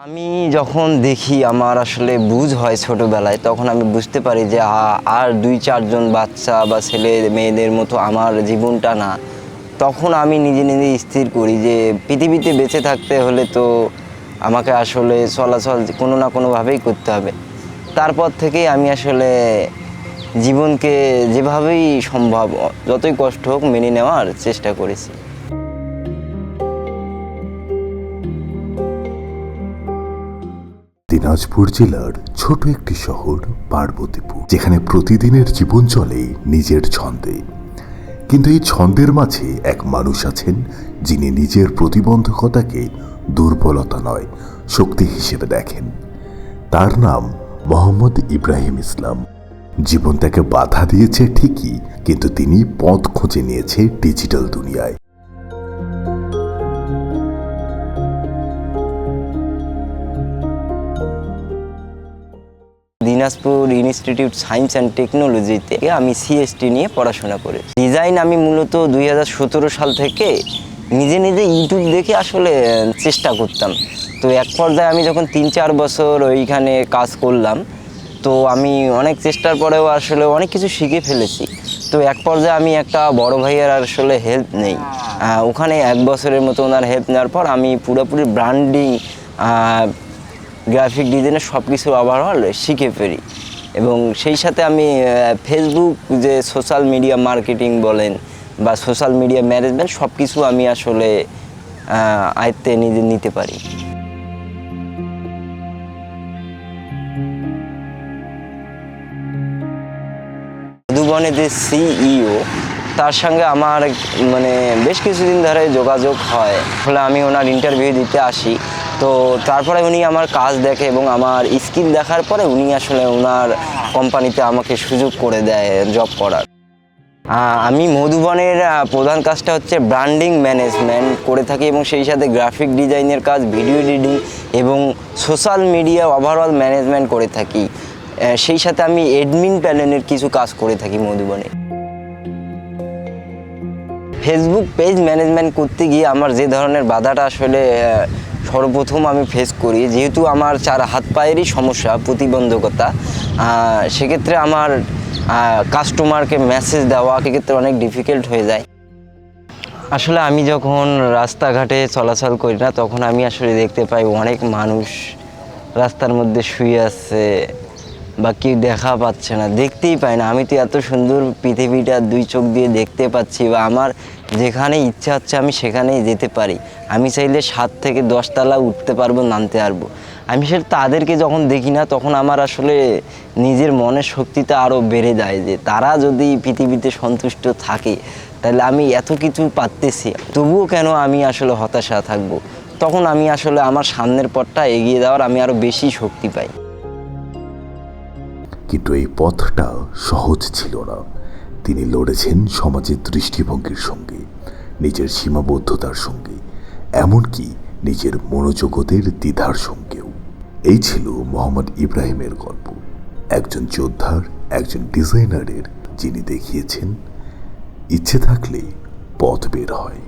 আমি যখন দেখি আমার আসলে বুঝ হয় ছোটবেলায়, তখন আমি বুঝতে পারি যে আর ২-৪ জন বাচ্চা বা ছেলে মেয়েদের মতো আমার জীবনটা না। তখন আমি নিজে নিজে স্থির করি যে পৃথিবীতে বেঁচে থাকতে হলে তো আমাকে আসলে চলাচল কোনো না কোনোভাবেই করতে হবে। তারপর থেকেই আমি আসলে জীবনকে যেভাবেই সম্ভব যতই কষ্ট হোক মেনে নেওয়ার চেষ্টা করেছি। দিনাজপুর জেলার ছোট একটি শহর পার্বতীপুর, যেখানে প্রতিদিনের জীবন চলে নিজের ছন্দে। কিন্তু এই ছন্দের মাঝে এক মানুষ আছেন যিনি নিজের প্রতিবন্ধকতাকে দুর্বলতা নয়, শক্তি হিসেবে দেখেন। তার নাম মোহাম্মদ ইব্রাহিম ইসলাম। জীবন তাকে বাধা দিয়েছে ঠিকই, কিন্তু তিনি পথ খুঁজে নিয়েছে ডিজিটাল দুনিয়ায়। দিনাজপুর ইনস্টিটিউট সায়েন্স অ্যান্ড টেকনোলজিতে আমি সিএসটি নিয়ে পড়াশোনা করি। ডিজাইন আমি মূলত 2017 সাল থেকে নিজে নিজে ইউটিউব দেখে আসলে চেষ্টা করতাম। তো এক পর্যায়ে আমি যখন 3-4 বছর ওইখানে কাজ করলাম, তো আমি অনেক চেষ্টার পরেও আসলে অনেক কিছু শিখে ফেলেছি। তো এক পর্যায়ে আমি একটা বড় ভাইয়ের আসলে হেল্প নেই ওখানে 1 বছরের মতো। ওনার হেল্প নেওয়ার পর আমি পুরোপুরি ব্র্যান্ডিং, গ্রাফিক ডিজাইনের সব কিছু ওভারঅল শিখে ফেলি। এবং সেই সাথে আমি ফেসবুক যে সোশ্যাল মিডিয়া মার্কেটিং বলেন বা সোশ্যাল মিডিয়া ম্যানেজমেন্ট, সব কিছু আমি আসলে আয়ত্তে নিজে নিতে পারি। মধুবনে যে সিইও, তার সঙ্গে আমার বেশ কিছুদিন ধরে যোগাযোগ হয়। ফলে আমি ওনার ইন্টারভিউ দিতে আসি। তো তারপরে উনি আমার কাজ দেখে এবং আমার স্কিল দেখার পরে উনি আসলে ওনার কোম্পানিতে আমাকে সুযোগ করে দেয় জব করার। আমি মধুবনের প্রধান কাজটা হচ্ছে ব্র্যান্ডিং ম্যানেজমেন্ট করে থাকি এবং সেই সাথে গ্রাফিক ডিজাইনের কাজ, ভিডিও এডিটিং এবং সোশ্যাল মিডিয়া ওভারঅল ম্যানেজমেন্ট করে থাকি। সেই সাথে আমি অ্যাডমিন প্যানেলের কিছু কাজ করে থাকি মধুবনে। ফেসবুক পেজ ম্যানেজমেন্ট করতে গিয়ে আমার যে ধরনের বাধাটা আসলে সর্বপ্রথম আমি ফেস করি, যেহেতু আমার 4 হাত পায়েরই সমস্যা, প্রতিবন্ধকতা, সেক্ষেত্রে আমার কাস্টমারকে মেসেজ দেওয়া সেক্ষেত্রে অনেক ডিফিকাল্ট হয়ে যায়। আসলে আমি যখন রাস্তাঘাটে চলাচল করি না, তখন আমি আসলে দেখতে পাই অনেক মানুষ রাস্তার মধ্যে শুয়ে আছে বা কেউ দেখা পাচ্ছে না, দেখতেই পায় না। আমি তো এত সুন্দর পৃথিবীটা 2 চোখ দিয়ে দেখতে পাচ্ছি, বা আমার যেখানে ইচ্ছা হচ্ছে আমি সেখানেই যেতে পারি। আমি চাইলে 7 থেকে 10 তলা উঠতে পারবো, নামতে পারবো। আমি সেটা তাদেরকে যখন দেখি না, তখন আমার আসলে নিজের মনের শক্তিটা আরও বেড়ে যায় যে তারা যদি পৃথিবীতে সন্তুষ্ট থাকে, তাহলে আমি এত কিছু পারতেছি, তবুও কেন আমি আসলে হতাশা থাকবো। তখন আমি আসলে আমার সামনের পথটা এগিয়ে যাওয়ার আমি আরও বেশি শক্তি পাই। কিন্তু এই পথটা সহজ ছিল না। তিনি লড়েছেন সমাজের দৃষ্টিভঙ্গির সঙ্গে, নিজের সীমাবদ্ধতার সঙ্গে, এমনকি নিজের মনোজগতের দ্বিধার সঙ্গেও। এই ছিল মোহাম্মদ ইব্রাহিমের গল্প, একজন যোদ্ধার, একজন ডিজাইনারের, যিনি দেখিয়েছেন ইচ্ছে থাকলে পথ বের হয়।